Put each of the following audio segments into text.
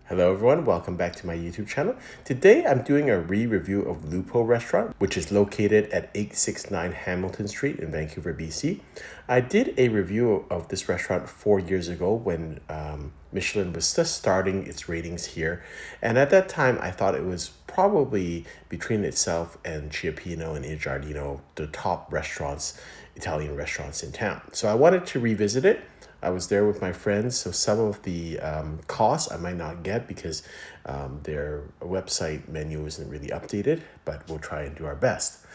Hello everyone, welcome back to my YouTube channel. Today I'm doing a re-review of Lupo Restaurant, which is located at 869 Hamilton Street in Vancouver, BC. I did a review of this restaurant 4 years ago when Michelin was just starting its ratings here. And at that time, I thought it was probably between itself and Chiappino and Il Giardino, the top restaurants, Italian restaurants in town. So I wanted to revisit it. I was there with my friends, so some of the costs I might not get because their website menu isn't really updated, but we'll try and do our best.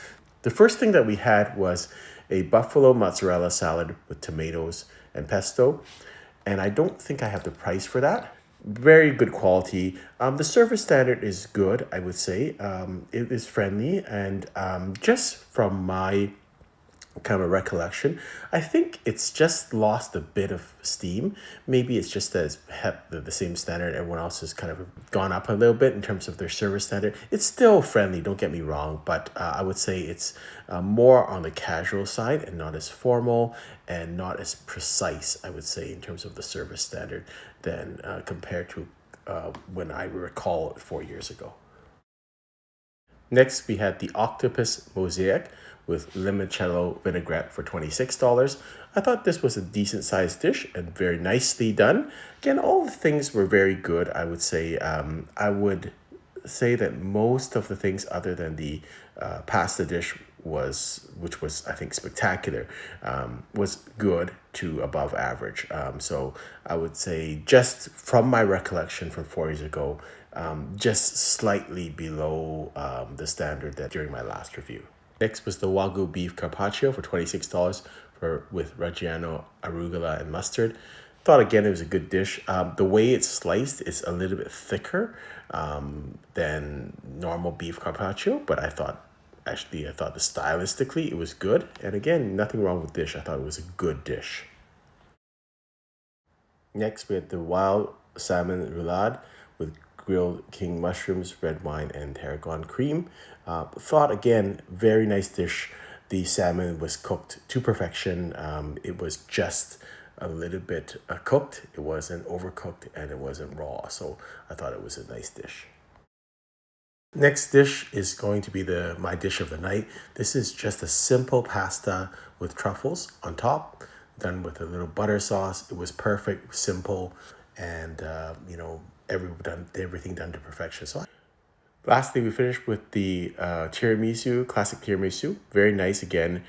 The first thing that we had was a buffalo mozzarella salad with tomatoes and pesto, and I don't think I have the price for that. Very good quality. The service standard is good, I would say. It is friendly, and just from my kind of recollection, I think it's just lost a bit of steam. Maybe it's just that it's had the same standard. Everyone else has kind of gone up a little bit in terms of their service standard. It's still friendly, don't get me wrong, but I would say it's more on the casual side and not as formal and not as precise, I would say, in terms of the service standard than compared to when I recall 4 years ago. Next, we had the octopus mosaic with limoncello vinaigrette for $26. I thought this was a decent sized dish and very nicely done. Again, all the things were very good. I would say that most of the things other than the pasta dish which was I think spectacular, was good to above average. So I would say just from my recollection from 4 years ago, just slightly below the standard that during my last review. Next was the Wagyu beef carpaccio for $26 with Reggiano, arugula, and mustard. Thought again it was a good dish. The way it's sliced is a little bit thicker than normal beef carpaccio, but I thought that stylistically it was good. And again, nothing wrong with the dish. I thought it was a good dish. Next, we had the wild salmon roulade with grilled king mushrooms, red wine, and tarragon cream. Thought again, very nice dish. The salmon was cooked to perfection. It was just a little bit cooked. It wasn't overcooked and it wasn't raw. So I thought it was a nice dish. Next dish is going to be my dish of the night. This is just a simple pasta with truffles on top, done with a little butter sauce. It was perfect, simple, and everything done to perfection. So lastly, we finished with the tiramisu, classic tiramisu. Very nice again.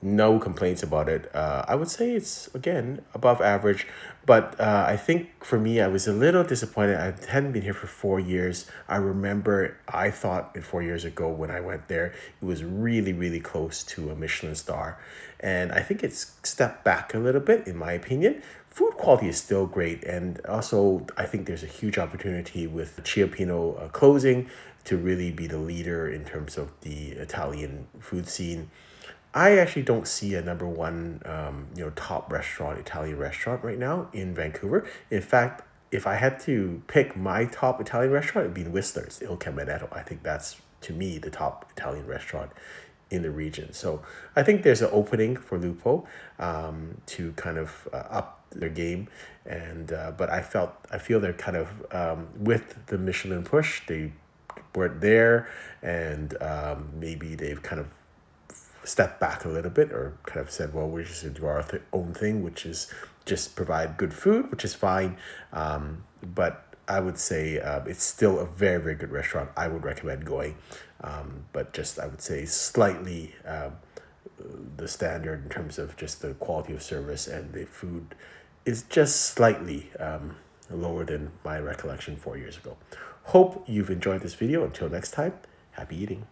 No complaints about it. I would say it's, again, above average. But I think for me, I was a little disappointed. I hadn't been here for 4 years. I remember I thought 4 years ago when I went there, it was really, really close to a Michelin star. And I think it's stepped back a little bit, in my opinion. Food quality is still great, and also I think there's a huge opportunity with Chiappino closing to really be the leader in terms of the Italian food scene. I actually don't see a number one, top Italian restaurant right now in Vancouver. In fact, if I had to pick my top Italian restaurant, it'd be Whistler's Il Caminetto. I think that's, to me, the top Italian restaurant in the region. So I think there's an opening for Lupo to kind of up their game, and but I feel they're kind of with the Michelin push, they weren't there, and maybe they've kind of stepped back a little bit or kind of said, well, we're just going to do our own thing, which is just provide good food, which is fine. But I would say it's still a very, very good restaurant. I would recommend going. But just, I would say, slightly the standard in terms of just the quality of service and the food is just slightly lower than my recollection 4 years ago. Hope you've enjoyed this video. Until next time, happy eating.